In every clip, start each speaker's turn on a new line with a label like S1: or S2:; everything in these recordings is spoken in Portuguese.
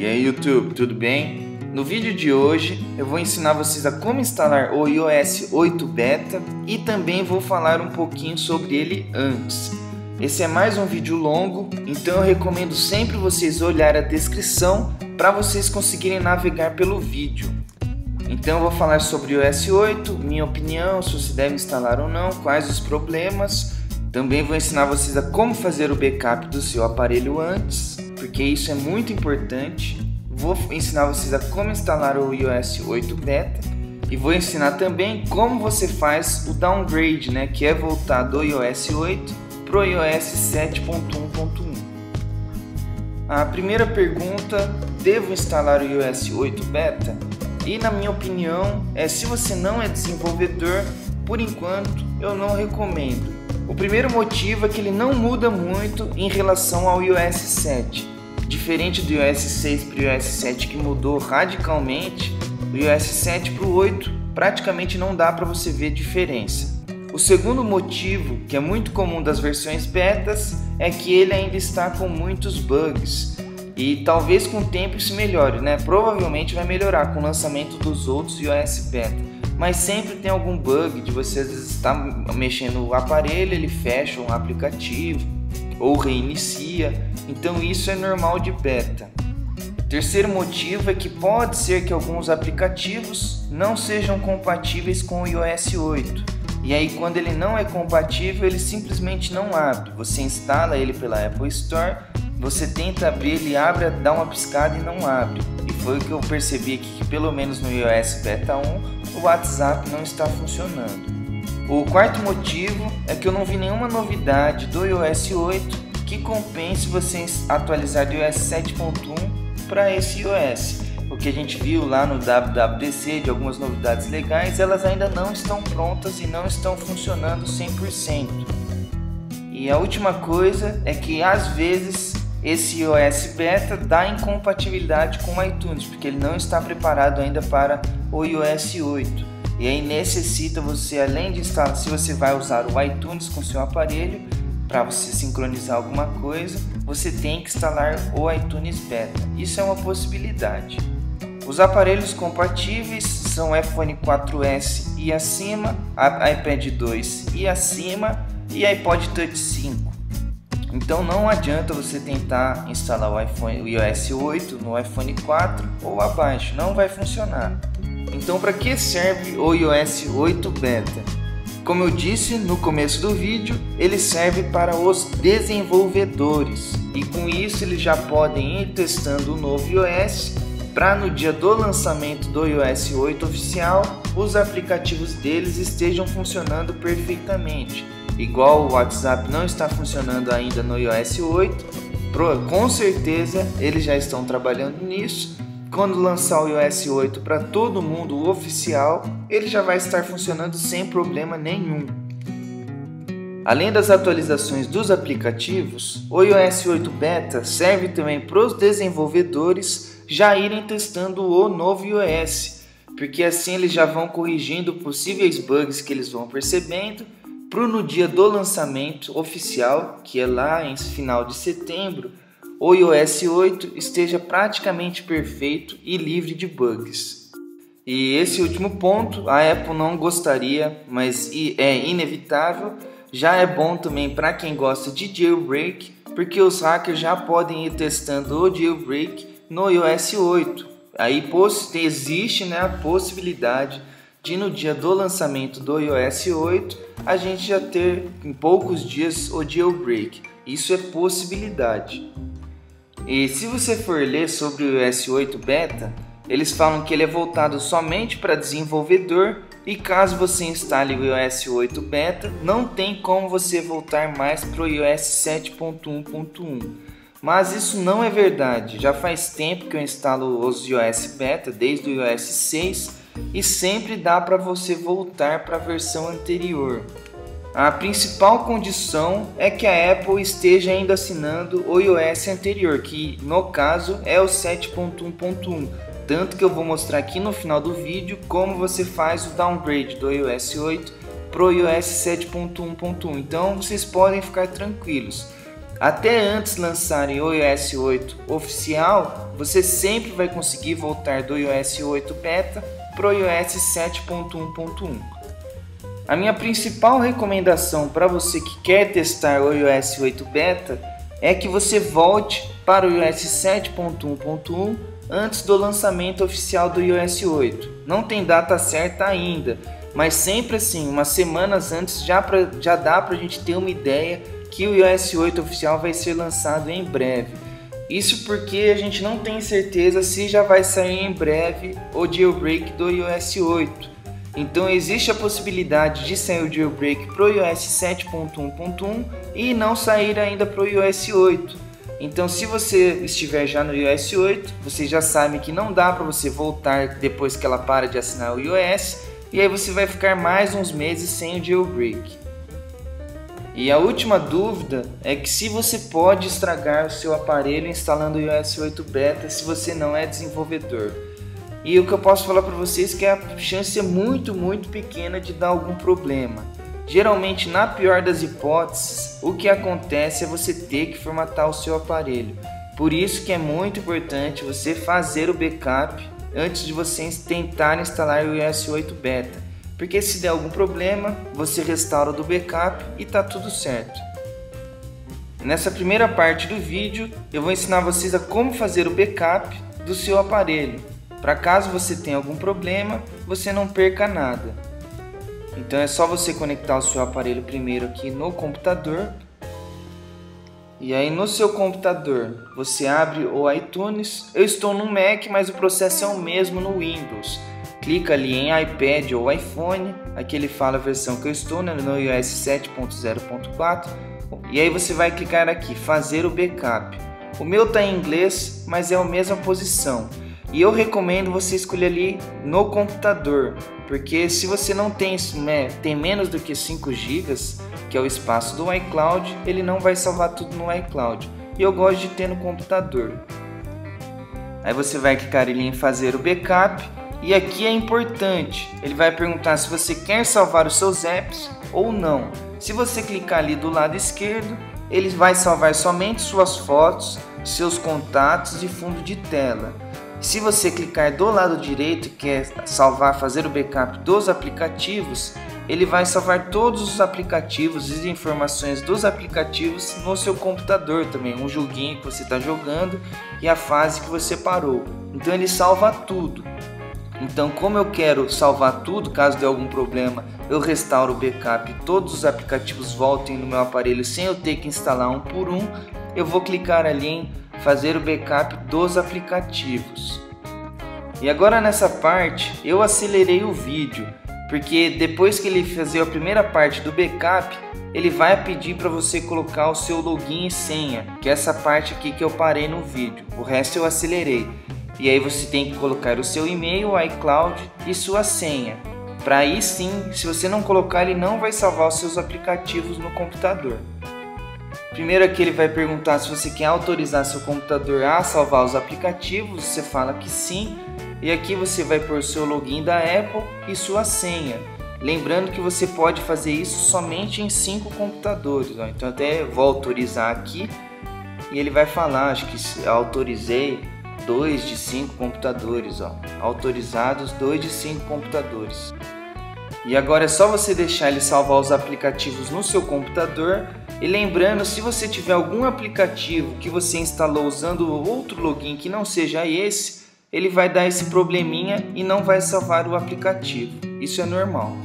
S1: E aí YouTube, tudo bem? No vídeo de hoje eu vou ensinar vocês a como instalar o iOS 8 Beta e também vou falar um pouquinho sobre ele antes. Esse é mais um vídeo longo, então eu recomendo sempre vocês olharem a descrição para vocês conseguirem navegar pelo vídeo. Então eu vou falar sobre o iOS 8, minha opinião, se você deve instalar ou não, quais os problemas. Também vou ensinar vocês a como fazer o backup do seu aparelho antes, porque isso é muito importante. Vou ensinar vocês a como instalar o iOS 8 Beta e vou ensinar também como você faz o downgrade, que é voltar do iOS 8 para o iOS 7.1.1. A primeira pergunta: devo instalar o iOS 8 Beta? E na minha opinião, se você não é desenvolvedor, por enquanto eu não recomendo. O primeiro motivo é que ele não muda muito em relação ao iOS 7. Diferente do iOS 6 para o iOS 7, que mudou radicalmente, do iOS 7 para o 8 praticamente não dá para você ver diferença. O segundo motivo, que é muito comum das versões betas, é que ele ainda está com muitos bugs. E talvez com o tempo isso melhore, Provavelmente vai melhorar com o lançamento dos outros iOS Beta. Mas sempre tem algum bug de você às vezes estar mexendo o aparelho, ele fecha um aplicativo ou reinicia. Então isso é normal de beta. O terceiro motivo é que pode ser que alguns aplicativos não sejam compatíveis com o iOS 8. E aí quando ele não é compatível, ele simplesmente não abre. Você instala ele pela Apple Store, você tenta abrir, ele abre, dá uma piscada e não abre. E foi o que eu percebi aqui, que pelo menos no iOS Beta 1 o WhatsApp não está funcionando. O quarto motivo é que eu não vi nenhuma novidade do iOS 8 que compense você atualizar do iOS 7.1 para esse iOS. O que a gente viu lá no WWDC de algumas novidades legais, elas ainda não estão prontas e não estão funcionando 100%. E a última coisa é que às vezes esse iOS Beta dá incompatibilidade com o iTunes, porque ele não está preparado ainda para o iOS 8. E aí necessita você, além de instalar, se você vai usar o iTunes com seu aparelho, para você sincronizar alguma coisa, você tem que instalar o iTunes Beta. Isso é uma possibilidade. Os aparelhos compatíveis são iPhone 4S e acima, iPad 2 e acima e iPod Touch 5. Então não adianta você tentar instalar o iOS 8 no iPhone 4 ou abaixo, não vai funcionar. Então para que serve o iOS 8 Beta? Como eu disse no começo do vídeo, ele serve para os desenvolvedores e com isso eles já podem ir testando o novo iOS para no dia do lançamento do iOS 8 oficial os aplicativos deles estejam funcionando perfeitamente. Igual o WhatsApp não está funcionando ainda no iOS 8, com certeza eles já estão trabalhando nisso. Quando lançar o iOS 8 para todo mundo, o oficial, ele já vai estar funcionando sem problema nenhum. Além das atualizações dos aplicativos, o iOS 8 Beta serve também para os desenvolvedores já irem testando o novo iOS, porque assim eles já vão corrigindo possíveis bugs que eles vão percebendo, para no dia do lançamento oficial, que é lá em final de setembro, o iOS 8 esteja praticamente perfeito e livre de bugs. E esse último ponto a Apple não gostaria, mas é inevitável. Já é bom também para quem gosta de jailbreak, porque os hackers já podem ir testando o jailbreak no iOS 8. Aí existe a possibilidade de no dia do lançamento do iOS 8 a gente já ter em poucos dias o jailbreak. Isso é possibilidade. E se você for ler sobre o iOS 8 Beta, eles falam que ele é voltado somente para desenvolvedor e caso você instale o iOS 8 Beta, não tem como você voltar mais para o iOS 7.1.1. Mas isso não é verdade, já faz tempo que eu instalo os iOS Beta, desde o iOS 6, e sempre dá para você voltar para a versão anterior. A principal condição é que a Apple esteja ainda assinando o iOS anterior, que no caso é o 7.1.1. Tanto que eu vou mostrar aqui no final do vídeo como você faz o downgrade do iOS 8 para o iOS 7.1.1. Então vocês podem ficar tranquilos. até antes lançarem o iOS 8 oficial, você sempre vai conseguir voltar do iOS 8 Beta para o iOS 7.1.1. A minha principal recomendação para você que quer testar o iOS 8 Beta é que você volte para o iOS 7.1.1 antes do lançamento oficial do iOS 8. Não tem data certa ainda, mas sempre assim, umas semanas antes já dá para a gente ter uma ideia que o iOS 8 oficial vai ser lançado em breve. Isso porque a gente não tem certeza se já vai sair em breve o jailbreak do iOS 8. Então existe a possibilidade de sair o jailbreak para o iOS 7.1.1 e não sair ainda para o iOS 8. Então se você estiver já no iOS 8, você já sabe que não dá para você voltar depois que ela para de assinar o iOS, e aí você vai ficar mais uns meses sem o jailbreak. E a última dúvida é que se você pode estragar o seu aparelho instalando o iOS 8 Beta se você não é desenvolvedor. E o que eu posso falar para vocês é que a chance é muito pequena de dar algum problema. Geralmente, na pior das hipóteses, o que acontece é você ter que formatar o seu aparelho. Por isso que é muito importante você fazer o backup antes de você tentar instalar o iOS 8 Beta. Porque se der algum problema, você restaura do backup e tá tudo certo. Nessa primeira parte do vídeo, eu vou ensinar vocês a como fazer o backup do seu aparelho, para caso você tenha algum problema, você não perca nada. Então é só você conectar o seu aparelho primeiro aqui no computador. E aí no seu computador, você abre o iTunes. Eu estou no Mac, mas o processo é o mesmo no Windows. Clica ali em iPad ou iPhone, aqui ele fala a versão que eu estou, né, no iOS 7.0.4. E aí você vai clicar aqui, fazer o backup. O meu está em inglês, mas é a mesma posição. E eu recomendo você escolher ali no computador, porque se você não tem menos do que 5 GB, que é o espaço do iCloud, ele não vai salvar tudo no iCloud. E eu gosto de ter no computador. Aí você vai clicar ali em fazer o backup. E aqui é importante, ele vai perguntar se você quer salvar os seus apps ou não. Se você clicar ali do lado esquerdo, ele vai salvar somente suas fotos, seus contatos e fundo de tela. Se você clicar do lado direito, que é salvar, fazer o backup dos aplicativos, ele vai salvar todos os aplicativos e as informações dos aplicativos no seu computador também, um joguinho que você está jogando e a fase que você parou. Então ele salva tudo. Então, como eu quero salvar tudo, caso dê algum problema, eu restauro o backup e todos os aplicativos voltem no meu aparelho sem eu ter que instalar um por um, eu vou clicar ali em fazer o backup dos aplicativos. E agora nessa parte eu acelerei o vídeo, porque depois que ele fazer a primeira parte do backup, ele vai pedir para você colocar o seu login e senha, que é essa parte aqui que eu parei no vídeo. O resto eu acelerei. E aí você tem que colocar o seu e-mail, o iCloud e sua senha. Para aí sim, se você não colocar, ele não vai salvar os seus aplicativos no computador. Primeiro aqui ele vai perguntar se você quer autorizar seu computador a salvar os aplicativos, você fala que sim. E aqui você vai pôr o seu login da Apple e sua senha. Lembrando que você pode fazer isso somente em 5 computadores. Ó. Então até vou autorizar aqui e ele vai falar, acho que autorizei 2 de 5 computadores, ó. Autorizados 2 de 5 computadores. E agora é só você deixar ele salvar os aplicativos no seu computador. E lembrando, se você tiver algum aplicativo que você instalou usando outro login que não seja esse, ele vai dar esse probleminha e não vai salvar o aplicativo. Isso é normal.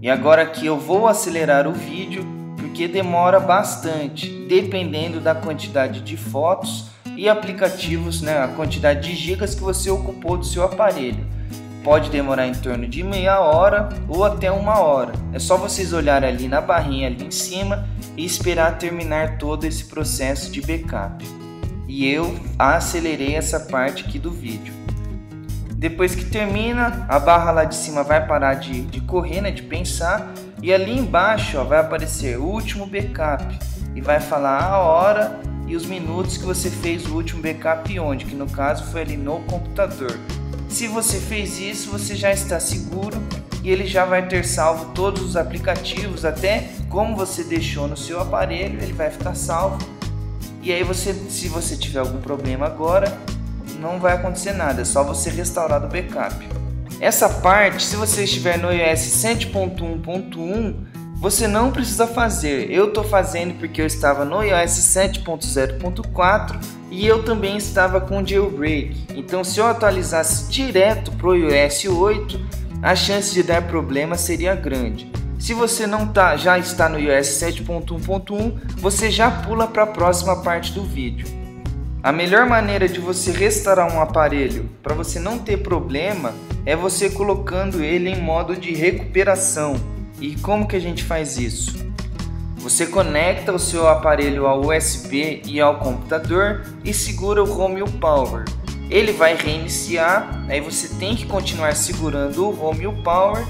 S1: E agora aqui eu vou acelerar o vídeo porque demora bastante, dependendo da quantidade de fotos e aplicativos, né, a quantidade de gigas que você ocupou do seu aparelho. Pode demorar em torno de meia hora ou até 1 hora. É só vocês olharem ali na barrinha ali em cima e esperar terminar todo esse processo de backup. E eu acelerei essa parte aqui do vídeo. Depois que termina, a barra lá de cima vai parar de correr, né, de pensar. E ali embaixo ó, vai aparecer o último backup. E vai falar a hora e os minutos que você fez o último backup onde, que no caso foi ali no computador. Se você fez isso, você já está seguro e ele já vai ter salvo todos os aplicativos, até como você deixou no seu aparelho, ele vai ficar salvo. E aí se você tiver algum problema agora, não vai acontecer nada, é só você restaurar do backup. Essa parte, se você estiver no iOS 7.1.1, você não precisa fazer. Eu estou fazendo porque eu estava no iOS 7.0.4 e eu também estava com jailbreak. Então, se eu atualizasse direto para o iOS 8, a chance de dar problema seria grande. Se você já está no iOS 7.1.1, você já pula para a próxima parte do vídeo. A melhor maneira de você restaurar um aparelho para você não ter problema é você colocando ele em modo de recuperação. E como que a gente faz isso? Você conecta o seu aparelho ao USB e ao computador e segura o Home Power. Ele vai reiniciar, aí você tem que continuar segurando o Home Power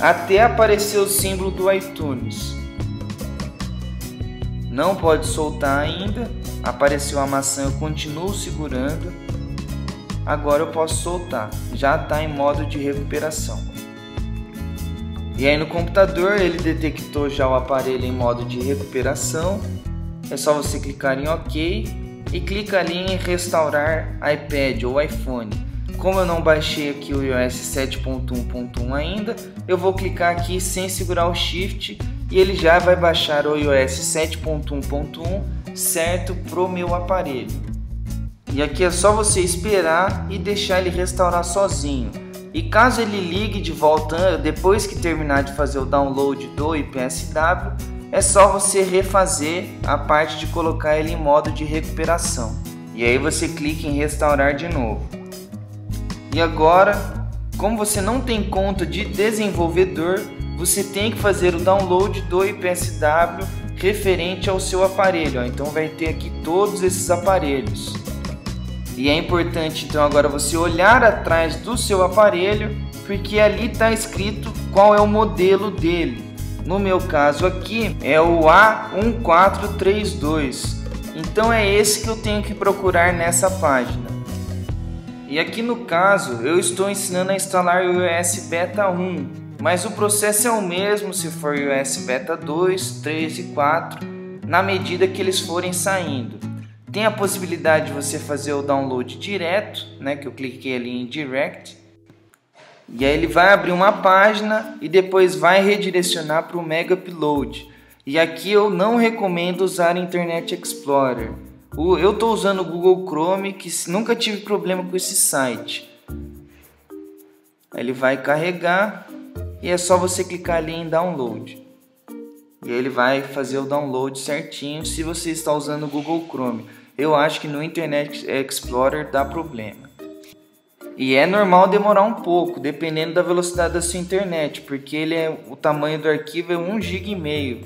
S1: até aparecer o símbolo do iTunes. Não pode soltar ainda. Apareceu a maçã, eu continuo segurando. Agora eu posso soltar. Já está em modo de recuperação. E aí no computador ele detectou já o aparelho em modo de recuperação. É só você clicar em OK e clica ali em restaurar iPad ou iPhone. Como eu não baixei aqui o iOS 7.1.1 ainda, eu vou clicar aqui sem segurar o Shift e ele já vai baixar o iOS 7.1.1 certo pro meu aparelho. E aqui é só você esperar e deixar ele restaurar sozinho. E caso ele ligue de volta depois que terminar de fazer o download do IPSW, é só você refazer a parte de colocar ele em modo de recuperação. E aí você clica em restaurar de novo. E agora, como você não tem conta de desenvolvedor, você tem que fazer o download do IPSW referente ao seu aparelho. Então vai ter aqui todos esses aparelhos. E é importante então agora você olhar atrás do seu aparelho, porque ali está escrito qual é o modelo dele. No meu caso aqui é o A1432. Então é esse que eu tenho que procurar nessa página. E aqui no caso eu estou ensinando a instalar o iOS Beta 1, mas o processo é o mesmo se for iOS Beta 2, 3 e 4, na medida que eles forem saindo. Tem a possibilidade de você fazer o download direto, né, que eu cliquei ali em Direct. E aí ele vai abrir uma página e depois vai redirecionar para o Mega Upload. E aqui eu não recomendo usar Internet Explorer. Eu estou usando o Google Chrome, que nunca tive problema com esse site. Ele vai carregar e é só você clicar ali em Download. E aí ele vai fazer o download certinho se você está usando o Google Chrome. Eu acho que no Internet Explorer dá problema. E é normal demorar um pouco, dependendo da velocidade da sua internet, porque o tamanho do arquivo é 1,5 GB.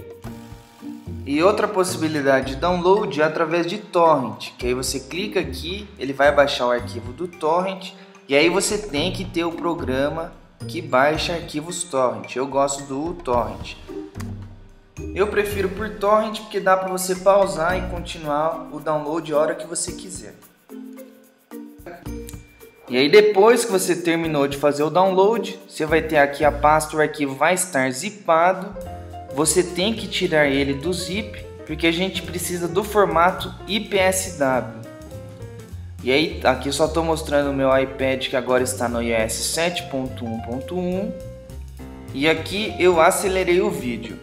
S1: E outra possibilidade de download é através de torrent, que aí você clica aqui, ele vai baixar o arquivo do torrent, e aí você tem que ter o programa que baixa arquivos torrent. Eu gosto do torrent. Eu prefiro por torrent porque dá para você pausar e continuar o download a hora que você quiser. E aí depois que você terminou de fazer o download, você vai ter aqui a pasta, o arquivo vai estar zipado. Você tem que tirar ele do zip, porque a gente precisa do formato IPSW. E aí aqui eu só estou mostrando o meu iPad que agora está no iOS 7.1.1. E aqui eu acelerei o vídeo.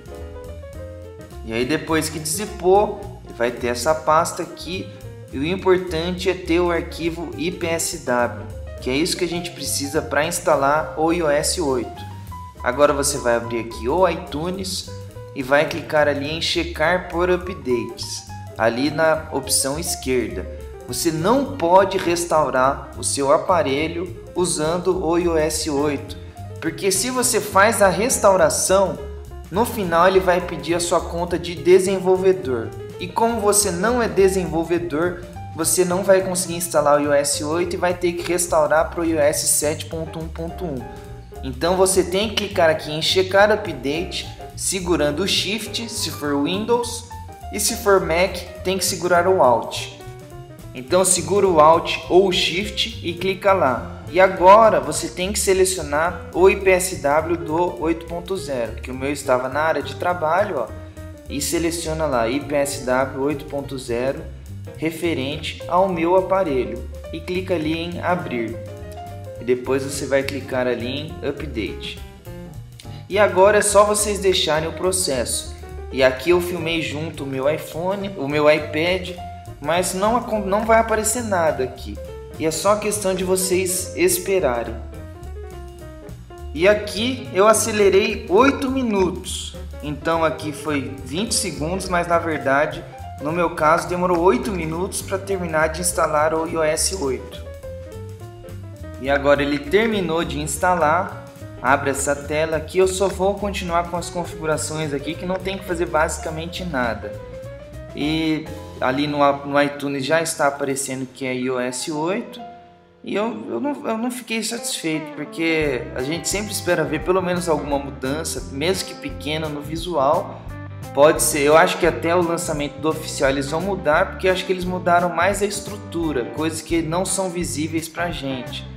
S1: E aí depois que dizipou, vai ter essa pasta aqui. E o importante é ter o arquivo IPSW, que é isso que a gente precisa para instalar o iOS 8. Agora você vai abrir aqui o iTunes e vai clicar ali em checar por updates, ali na opção esquerda. Você não pode restaurar o seu aparelho usando o iOS 8, porque se você faz a restauração, no final ele vai pedir a sua conta de desenvolvedor. E como você não é desenvolvedor, você não vai conseguir instalar o iOS 8 e vai ter que restaurar para o iOS 7.1.1. Então você tem que clicar aqui em checar update, segurando o Shift se for Windows, e se for Mac tem que segurar o Alt. Então segura o Alt ou o Shift e clica lá. E agora você tem que selecionar o IPSW do 8.0, que o meu estava na área de trabalho, ó, e seleciona lá IPSW 8.0 referente ao meu aparelho e clica ali em abrir. E depois você vai clicar ali em Update. E agora é só vocês deixarem o processo. E aqui eu filmei junto o meu iPhone, o meu iPad, mas não vai aparecer nada aqui. E é só questão de vocês esperarem. E aqui eu acelerei 8 minutos. Então aqui foi 20 segundos, mas na verdade, no meu caso, demorou 8 minutos para terminar de instalar o iOS 8. E agora ele terminou de instalar. Abre essa tela aqui, eu só vou continuar com as configurações aqui, que não tem que fazer basicamente nada. E ali no iTunes já está aparecendo que é iOS 8. E eu não fiquei satisfeito, porque a gente sempre espera ver pelo menos alguma mudança, mesmo que pequena, no visual. Pode ser, eu acho que até o lançamento do oficial eles vão mudar, porque eu acho que eles mudaram mais a estrutura, coisas que não são visíveis pra gente.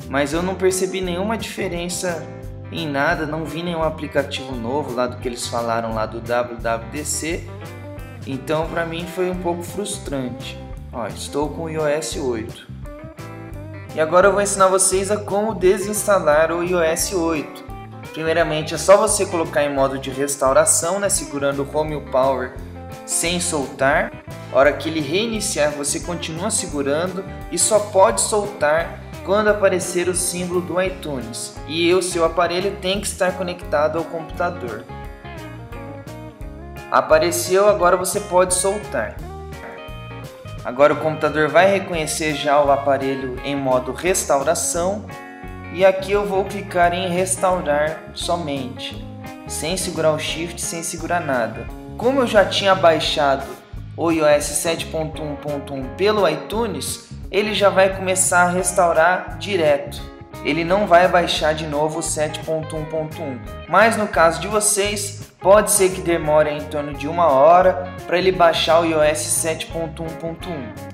S1: Mas eu não percebi nenhuma diferença em nada, não vi nenhum aplicativo novo lá do que eles falaram lá do WWDC. Então para mim foi um pouco frustrante. Ó, estou com o iOS 8. E agora eu vou ensinar vocês a como desinstalar o iOS 8. Primeiramente é só você colocar em modo de restauração, né, segurando o Home e o Power sem soltar. A hora que ele reiniciar você continua segurando e só pode soltar quando aparecer o símbolo do iTunes. E o seu aparelho tem que estar conectado ao computador. Apareceu, agora você pode soltar. Agora o computador vai reconhecer já o aparelho em modo restauração. E aqui eu vou clicar em restaurar somente, sem segurar o Shift, sem segurar nada. Como eu já tinha baixado o iOS 7.1.1 pelo iTunes, ele já vai começar a restaurar direto. Ele não vai baixar de novo o 7.1.1. Mas no caso de vocês, pode ser que demore em torno de 1 hora para ele baixar o iOS 7.1.1.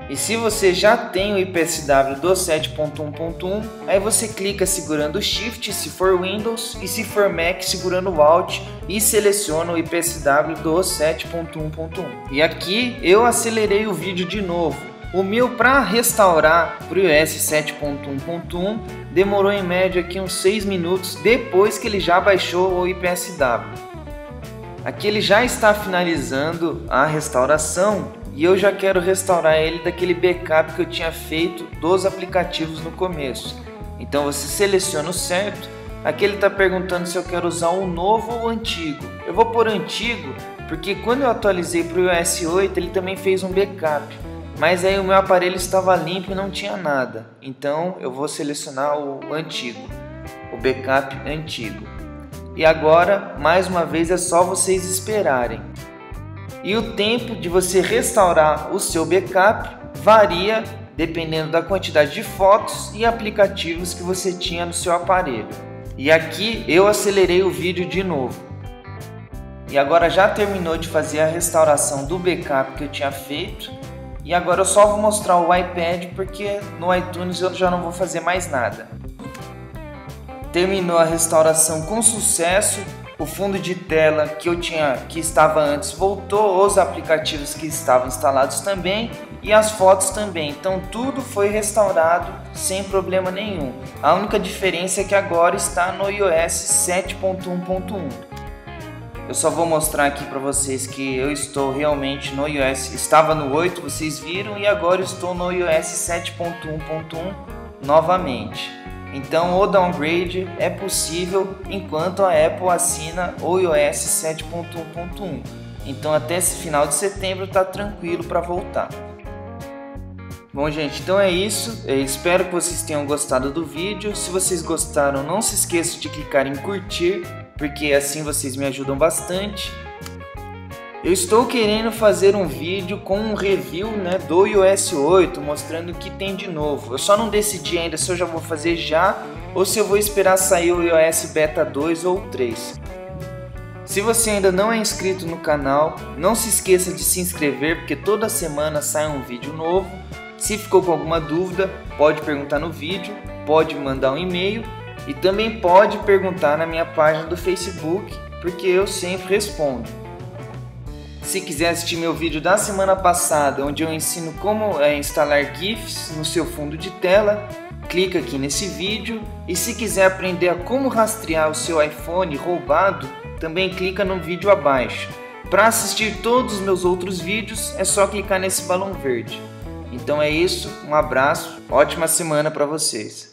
S1: E se você já tem o IPSW do 7.1.1, aí você clica segurando o Shift se for Windows e se for Mac segurando o Alt e seleciona o IPSW do 7.1.1. E aqui eu acelerei o vídeo de novo. O meu para restaurar para o iOS 7.1.1 demorou em média aqui uns 6 minutos depois que ele já baixou o IPSW. Aqui ele já está finalizando a restauração. E eu já quero restaurar ele daquele backup que eu tinha feito dos aplicativos no começo. Então você seleciona o certo. Aqui ele está perguntando se eu quero usar o novo ou o antigo. Eu vou pôr antigo, porque quando eu atualizei para o iOS 8 ele também fez um backup. Mas aí o meu aparelho estava limpo e não tinha nada. Então eu vou selecionar o antigo, o backup antigo. E agora, mais uma vez, é só vocês esperarem. E o tempo de você restaurar o seu backup varia dependendo da quantidade de fotos e aplicativos que você tinha no seu aparelho. E aqui eu acelerei o vídeo de novo. E agora já terminou de fazer a restauração do backup que eu tinha feito. E agora eu só vou mostrar o iPad porque no iTunes eu já não vou fazer mais nada. Terminou a restauração com sucesso. O fundo de tela que estava antes voltou, os aplicativos que estavam instalados também e as fotos também. Então tudo foi restaurado sem problema nenhum. A única diferença é que agora está no iOS 7.1.1. Eu só vou mostrar aqui para vocês que eu estou realmente no iOS, estava no 8, vocês viram, e agora estou no iOS 7.1.1 novamente. Então o downgrade é possível enquanto a Apple assina o iOS 7.1.1. Então até esse final de setembro está tranquilo para voltar. Bom gente, então é isso. Eu espero que vocês tenham gostado do vídeo. Se vocês gostaram, não se esqueçam de clicar em curtir, porque assim vocês me ajudam bastante. Eu estou querendo fazer um vídeo com um review, do iOS 8, mostrando o que tem de novo. Eu só não decidi ainda se eu já vou fazer já ou se eu vou esperar sair o iOS Beta 2 ou 3. Se você ainda não é inscrito no canal, não se esqueça de se inscrever, porque toda semana sai um vídeo novo. Se ficou com alguma dúvida, pode perguntar no vídeo, pode mandar um e-mail e também pode perguntar na minha página do Facebook, porque eu sempre respondo. Se quiser assistir meu vídeo da semana passada, onde eu ensino como instalar GIFs no seu fundo de tela, clica aqui nesse vídeo. E se quiser aprender a como rastrear o seu iPhone roubado, também clica no vídeo abaixo. Para assistir todos os meus outros vídeos, é só clicar nesse balão verde. Então é isso, um abraço, ótima semana para vocês.